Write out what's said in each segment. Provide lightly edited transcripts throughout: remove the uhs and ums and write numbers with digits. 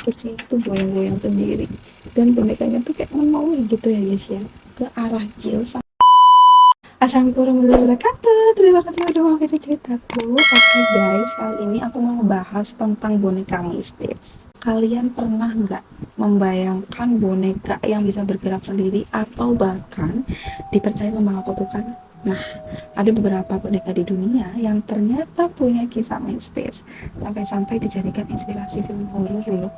kursi itu goyang-goyang sendiri, dan bonekanya tuh kayak menoleh gitu ya guys ya, ke arah Jill. Assalamualaikum warahmatullahi wabarakatuh. Terima kasih sudah mampir ceritaku. Oke guys, kali ini aku mau bahas tentang boneka mistis. Kalian pernah nggak membayangkan boneka yang bisa bergerak sendiri atau bahkan dipercaya membawa kutukan? Nah, ada beberapa boneka di dunia yang ternyata punya kisah mistis, sampai-sampai dijadikan inspirasi film horor dulu.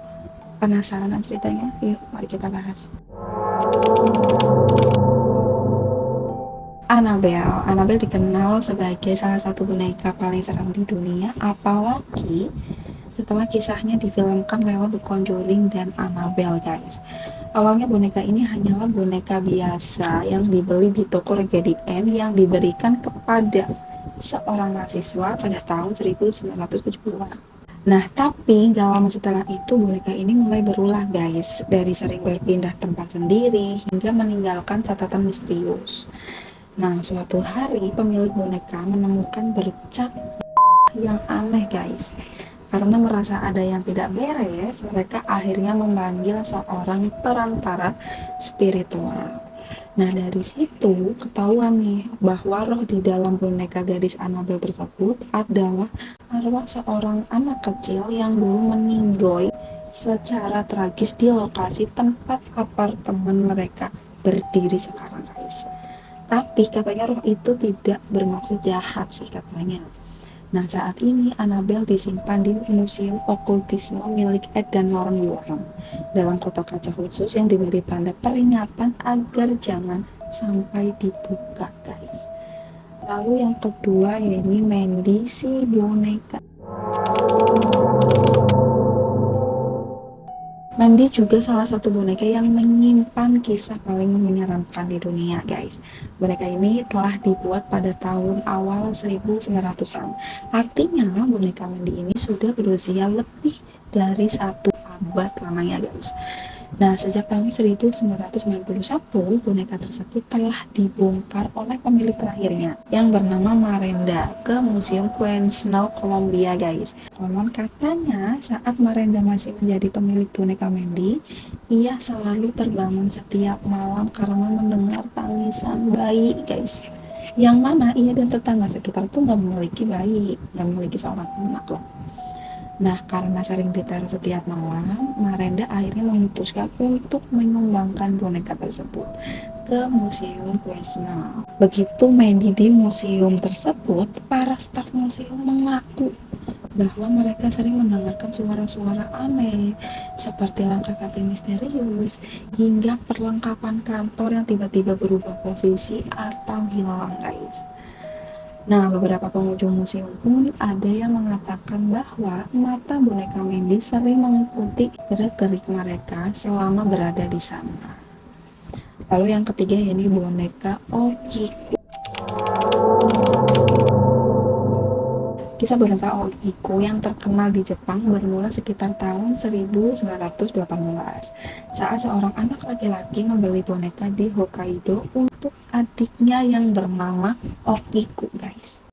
Penasaran ceritanya? Yuk, mari kita bahas. Annabelle dikenal sebagai salah satu boneka paling seram di dunia, apalagi setelah kisahnya difilmkan lewat The Conjuring dan Annabelle guys. Awalnya boneka ini hanyalah boneka biasa yang dibeli di toko Regedien yang diberikan kepada seorang mahasiswa pada tahun 1970-an. Nah, tapi gak lama setelah itu boneka ini mulai berulah guys, dari sering berpindah tempat sendiri hingga meninggalkan catatan misterius. Nah, suatu hari pemilik boneka menemukan bercak yang aneh guys. Karena merasa ada yang tidak beres, mereka akhirnya memanggil seorang perantara spiritual. Nah, dari situ ketahuan nih bahwa roh di dalam boneka gadis Annabelle tersebut adalah arwah seorang anak kecil yang dulu meninggoy secara tragis di lokasi tempat apartemen mereka berdiri sekarang guys. Tapi katanya roh itu tidak bermaksud jahat sih katanya. Nah, saat ini Annabelle disimpan di Museum Okultisme milik Ed dan Lauren Warren dalam kotak kaca khusus yang diberi tanda peringatan agar jangan sampai dibuka guys. Lalu yang kedua ini Mandy si boneka. Mandy juga salah satu boneka yang menyimpan kisah paling menyeramkan di dunia guys. Boneka ini telah dibuat pada tahun awal 1900-an. Artinya boneka Mandy ini sudah berusia lebih dari 1 abad lamanya guys. Nah, sejak tahun 1991, boneka tersebut telah dibongkar oleh pemilik terakhirnya yang bernama Marenda ke Museum Queensland, Colombia guys. Konon katanya saat Marenda masih menjadi pemilik boneka Mandy, ia selalu terbangun setiap malam karena mendengar tangisan bayi guys. Yang mana ia dan tetangga sekitar tuh nggak memiliki bayi, nggak memiliki seorang anak loh. Nah, karena sering diteror setiap malam, Marenda akhirnya memutuskan untuk menyumbangkan boneka tersebut ke Museum Queensland. Begitu Mandy di museum tersebut, para staf museum mengaku bahwa mereka sering mendengarkan suara-suara aneh seperti langkah kaki misterius hingga perlengkapan kantor yang tiba-tiba berubah posisi atau hilang guys. Nah, beberapa pengunjung museum pun ada yang mengatakan bahwa mata boneka Mandy sering mengikuti gerak-gerik mereka selama berada di sana. Lalu yang ketiga ini boneka Okiku. Kisah boneka Okiku yang terkenal di Jepang bermula sekitar tahun 1918 saat seorang anak laki-laki membeli boneka di Hokkaido untuk adiknya yang bernama Okiku guys.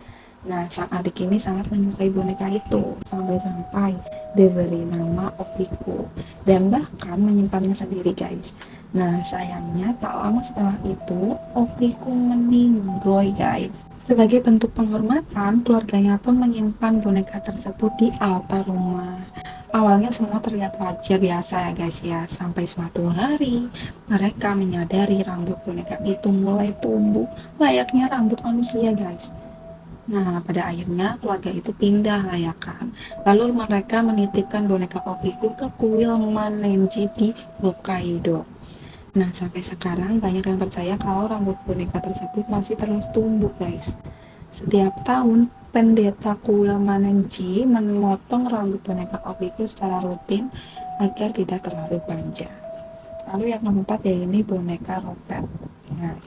Nah, sang adik ini sangat menyukai boneka itu sampai-sampai diberi nama Okiku dan bahkan menyimpannya sendiri guys. Nah, sayangnya tak lama setelah itu Okiku meninggoy guys. Sebagai bentuk penghormatan, keluarganya pun menyimpan boneka tersebut di altar rumah. Awalnya semua terlihat wajar biasa ya guys ya, sampai suatu hari mereka menyadari rambut boneka itu mulai tumbuh layaknya rambut manusia guys. Nah, pada akhirnya keluarga itu pindah lah ya kan. Lalu mereka menitipkan boneka Okiku ke kuil Manenji di Hokkaido. Nah, sampai sekarang banyak yang percaya kalau rambut boneka tersebut masih terus tumbuh guys. Setiap tahun, pendeta kuil Manenji memotong rambut boneka Okiku secara rutin agar tidak terlalu panjang. Lalu yang keempat ya ini boneka Robert. Nah,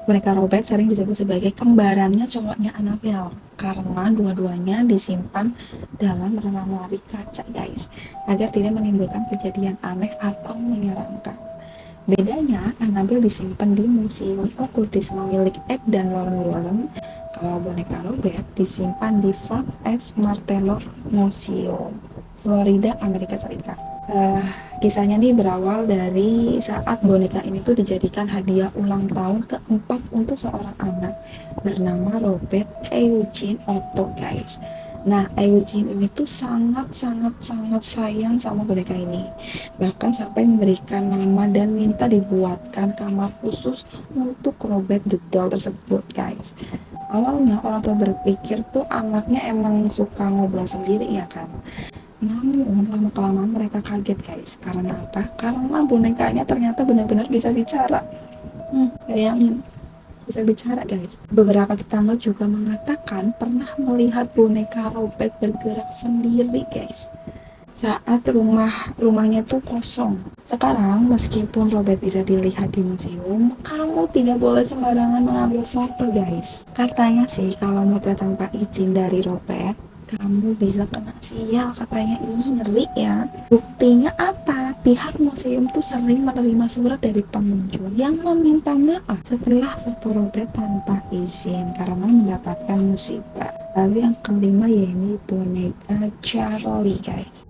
boneka Robert sering disebut sebagai kembarannya cowoknya Annabelle karena dua-duanya disimpan dalam lemari kaca guys, agar tidak menimbulkan kejadian aneh atau menyeramkan. Bedanya, Annabelle disimpan di Museum Okultisme milik Ed dan Lauren Warren, Kalau boneka Robert disimpan di Fort F. Martello Museum, Florida, Amerika Serikat. Uh, Kisahnya nih berawal dari saat boneka ini tuh dijadikan hadiah ulang tahun keempat untuk seorang anak bernama Robert Eugene Otto, guys. Nah, Eugene ini tuh sangat sayang sama boneka ini. Bahkan sampai memberikan nama dan minta dibuatkan kamar khusus untuk Robert the doll tersebut, guys. Awalnya orang tua berpikir tuh anaknya emang suka ngobrol sendiri ya kan. Namun lama-kelamaan mereka kaget, guys. Karena apa? Karena bonekanya ternyata benar-benar bisa bicara. Bayangin, bisa bicara, guys. Beberapa tetangga juga mengatakan pernah melihat boneka Robert bergerak sendiri, guys, saat rumahnya tuh kosong. Sekarang meskipun Robert bisa dilihat di museum, kamu tidak boleh sembarangan mengambil foto, guys. Katanya sih kalau motret tanpa izin dari Robert, kamu bisa kena sial, katanya. Ih, ngeri ya. Buktinya apa? Pihak museum tuh sering menerima surat dari pengunjung yang meminta maaf setelah foto Robert tanpa izin karena mendapatkan musibah. Lalu yang kelima yaitu boneka Charlie, guys.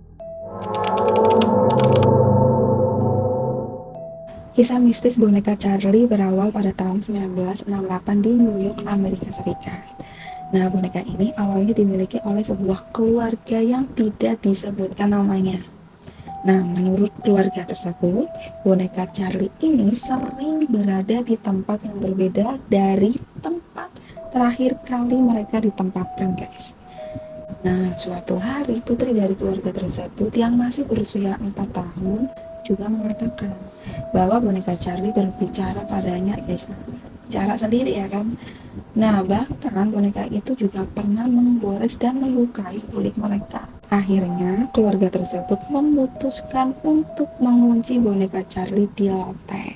Kisah mistis boneka Charlie berawal pada tahun 1968 di New York, Amerika Serikat. Nah, boneka ini awalnya dimiliki oleh sebuah keluarga yang tidak disebutkan namanya. Nah, menurut keluarga tersebut, boneka Charlie ini sering berada di tempat yang berbeda dari tempat terakhir kali mereka ditempatkan, guys. Nah, suatu hari putri dari keluarga tersebut yang masih berusia 4 tahun juga mengatakan bahwa boneka Charlie berbicara padanya, guys. Bicara sendiri ya kan. Nah, bahkan boneka itu juga pernah menggores dan melukai kulit mereka. Akhirnya, keluarga tersebut memutuskan untuk mengunci boneka Charlie di loteng.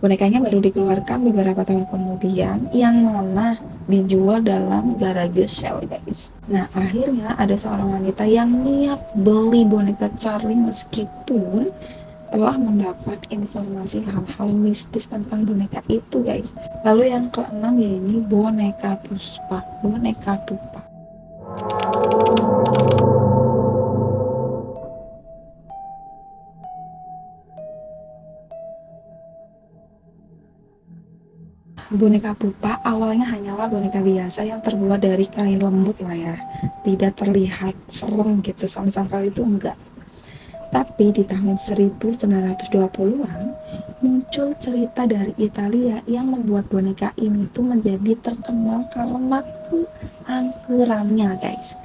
Bonekanya baru dikeluarkan beberapa tahun kemudian, yang mana dijual dalam garage sale, guys. Nah, akhirnya ada seorang wanita yang niat beli boneka Charlie meskipun telah mendapat informasi hal-hal mistis tentang boneka itu, guys. Lalu yang keenam yaitu boneka Puspa, boneka Pupa. Boneka Pupa awalnya hanyalah boneka biasa yang terbuat dari kain lembut lah ya. Tidak terlihat serem gitu, sama sekali itu enggak. Tapi di tahun 1920-an muncul cerita dari Italia yang membuat boneka ini tuh menjadi terkenal karena keangkerannya, guys.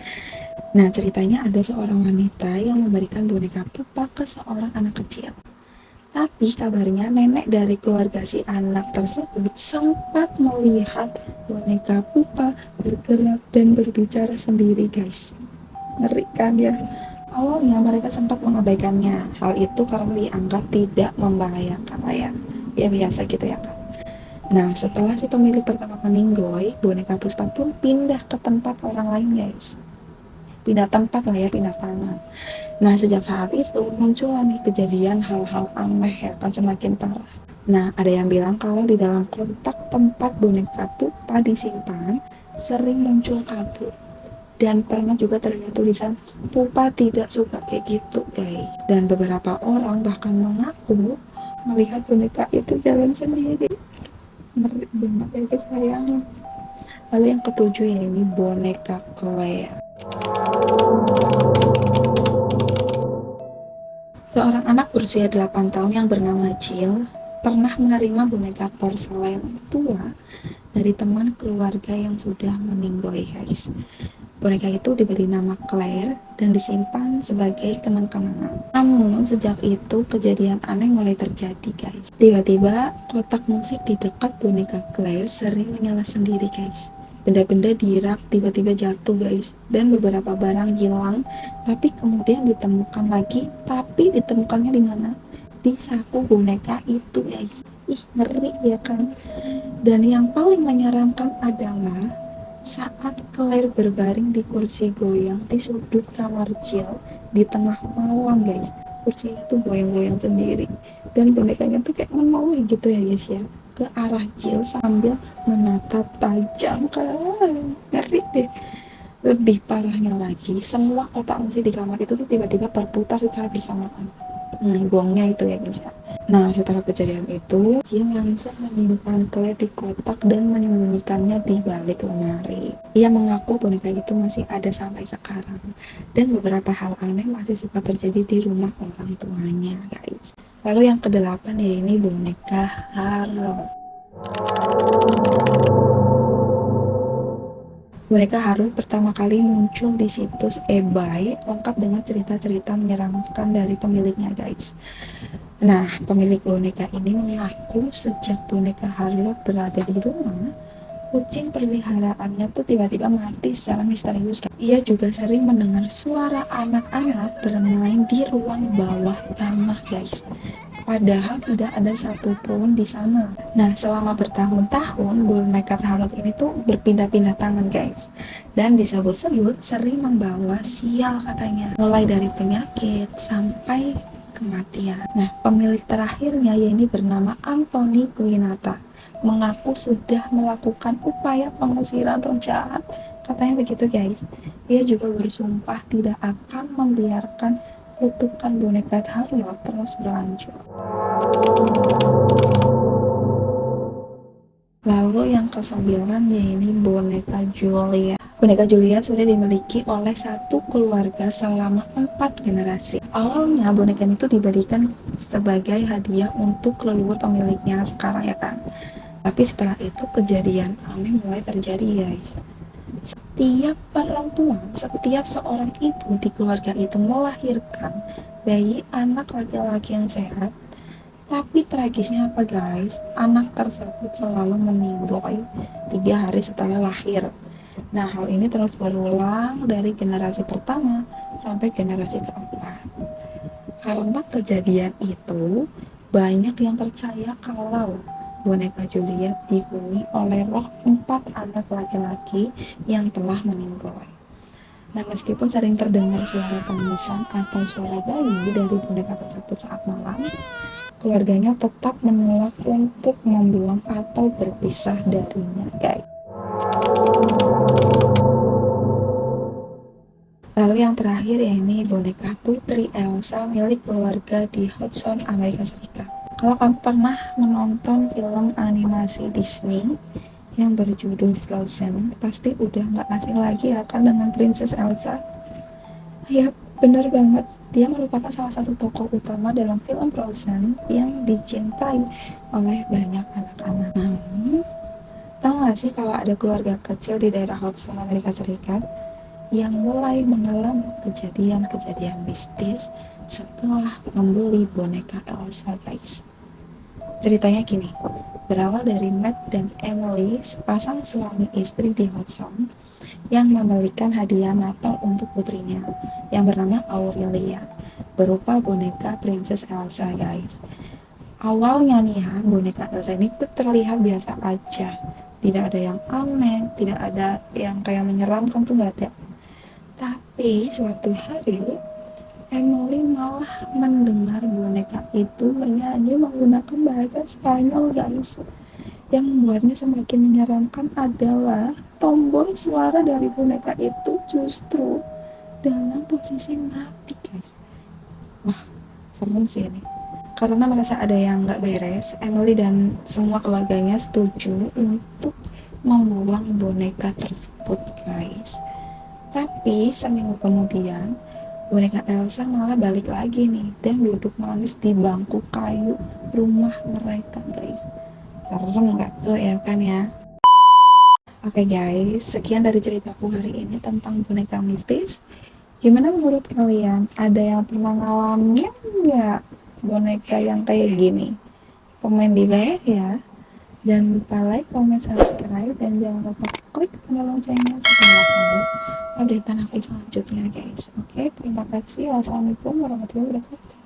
Nah, ceritanya ada seorang wanita yang memberikan boneka Pupa ke seorang anak kecil. Tapi kabarnya nenek dari keluarga si anak tersebut sempat melihat boneka Pupa bergerak dan berbicara sendiri, guys. Ngeri kan ya? Awalnya mereka sempat mengabaikannya. Hal itu karena dianggap tidak membahayakan lah ya. Ya biasa gitu ya kan. Nah, setelah si pemilik pertama meninggoy, boneka Puspa pun pindah ke tempat orang lain, guys. Pindah tempat lah ya, pindah tangan. Nah, sejak saat itu muncul nih kejadian hal-hal aneh ya kan, semakin parah. Nah, ada yang bilang kalau di dalam kotak tempat boneka Pupa disimpan sering muncul kabut. Dan pernah juga terlihat tulisan Pupa tidak suka kayak gitu, guys. Dan beberapa orang bahkan mengaku melihat boneka itu jalan sendiri. Ngeri banget ya, guys, sayang. Lalu yang ketujuh ini boneka Claire. Seorang anak berusia 8 tahun yang bernama Jill pernah menerima boneka porselen tua dari teman keluarga yang sudah meninggoy, guys. Boneka itu diberi nama Claire dan disimpan sebagai kenang-kenangan. Namun sejak itu kejadian aneh mulai terjadi, guys. Tiba-tiba kotak musik di dekat boneka Claire sering menyala sendiri, guys. Benda-benda di rak tiba-tiba jatuh, guys. Dan beberapa barang hilang, tapi kemudian ditemukan lagi. Tapi ditemukannya di mana? Di saku boneka itu, guys. Ih, ngeri ya kan? Dan yang paling menyeramkan adalah saat Claire berbaring di kursi goyang di sudut kamar Jill di tengah malam, guys. Kursinya tuh goyang-goyang sendiri dan bonekanya tuh kayak menoleh gitu ya, guys ya. ke arah Jill sambil menatap tajam. Kan ngeri deh. Lebih parahnya lagi, semua kotak musik di kamar itu tuh tiba-tiba berputar secara bersamaan. Gongnya itu ya guys ya. Nah, setelah kejadian itu, Jill langsung menyimpan Claire di kotak dan menyembunyikannya di balik lemari. Ia mengaku boneka itu masih ada sampai sekarang. Dan beberapa hal aneh masih suka terjadi di rumah orang tuanya, guys. Lalu yang kedelapan ya ini boneka Harold. Boneka Harold pertama kali muncul di situs eBay lengkap dengan cerita-cerita menyeramkan dari pemiliknya, guys. Nah, pemilik boneka ini mengaku sejak boneka Harold berada di rumah, kucing peliharaannya tuh tiba-tiba mati secara misterius. Ia juga sering mendengar suara anak-anak bermain di ruang bawah tanah, guys. Padahal tidak ada satupun di sana. Nah, selama bertahun-tahun, boneka Harold ini tuh berpindah-pindah tangan, guys. Dan disebut-sebut sering membawa sial katanya. Mulai dari penyakit sampai kematian. Nah, pemilik terakhirnya yaitu bernama Anthony Quinata mengaku sudah melakukan upaya pengusiran roh jahat. Katanya begitu, guys. Ia juga bersumpah tidak akan membiarkan kutukan boneka Harold terus berlanjut. Lalu yang kesembilan yaitu boneka Julia. Boneka Julia sudah dimiliki oleh satu keluarga selama 4 generasi. Awalnya boneka itu diberikan sebagai hadiah untuk leluhur pemiliknya sekarang ya kan. Tapi setelah itu kejadian aneh mulai terjadi, guys. Setiap seorang ibu di keluarga itu melahirkan bayi anak laki-laki yang sehat, tapi tragisnya apa guys, anak tersebut selalu meninggal 3 hari setelah lahir. Nah, hal ini terus berulang dari generasi pertama sampai generasi keempat. Karena kejadian itu, banyak yang percaya kalau boneka Juliet dihuni oleh roh 4 anak laki-laki yang telah meninggal. Nah, meskipun sering terdengar suara tangisan atau suara bayi dari boneka tersebut saat malam, keluarganya tetap menolak untuk membuang atau berpisah darinya, guys. Lalu yang terakhir ya ini boneka Putri Elsa milik keluarga di Hudson, Amerika Serikat. Kalau kamu pernah menonton film animasi Disney yang berjudul Frozen, pasti udah nggak asing lagi ya kan dengan Princess Elsa. Ya, bener banget. Dia merupakan salah satu tokoh utama dalam film Frozen yang dicintai oleh banyak anak-anak. Namun, tahu nggak sih kalau ada keluarga kecil di daerah Hudson, Amerika Serikat yang mulai mengalami kejadian-kejadian mistis setelah membeli boneka Elsa, guys. Ceritanya gini, berawal dari Matt dan Emily, sepasang suami istri di Hudson yang membelikan hadiah Natal untuk putrinya yang bernama Aurelia berupa boneka Princess Elsa, guys. Awalnya nih ya, boneka Elsa ini terlihat biasa aja, tidak ada yang aneh, tidak ada yang kayak menyeramkan, tuh nggak ada. Tapi suatu hari Emily malah mendengar boneka itu bernyanyi menggunakan bahasa Spanyol, guys. Yang membuatnya semakin menyeramkan adalah tombol suara dari boneka itu justru dalam posisi mati, guys. Wah, serem sih ini. Karena merasa ada yang nggak beres, Emily dan semua keluarganya setuju untuk membuang boneka tersebut, guys. Tapi seminggu kemudian boneka Elsa malah balik lagi nih dan duduk manis di bangku kayu rumah mereka, guys. Serem nggak tuh ya kan ya? Oke guys, sekian dari ceritaku hari ini tentang boneka mistis. Gimana menurut kalian? Ada yang pernah ngalamin nggak boneka yang kayak gini? Komen di bawah ya. Jangan lupa like, comment, subscribe, dan jangan lupa klik tombol loncengnya supaya tahu updatean aku selanjutnya, guys. Oke, terima kasih. Wassalamualaikum warahmatullahi wabarakatuh.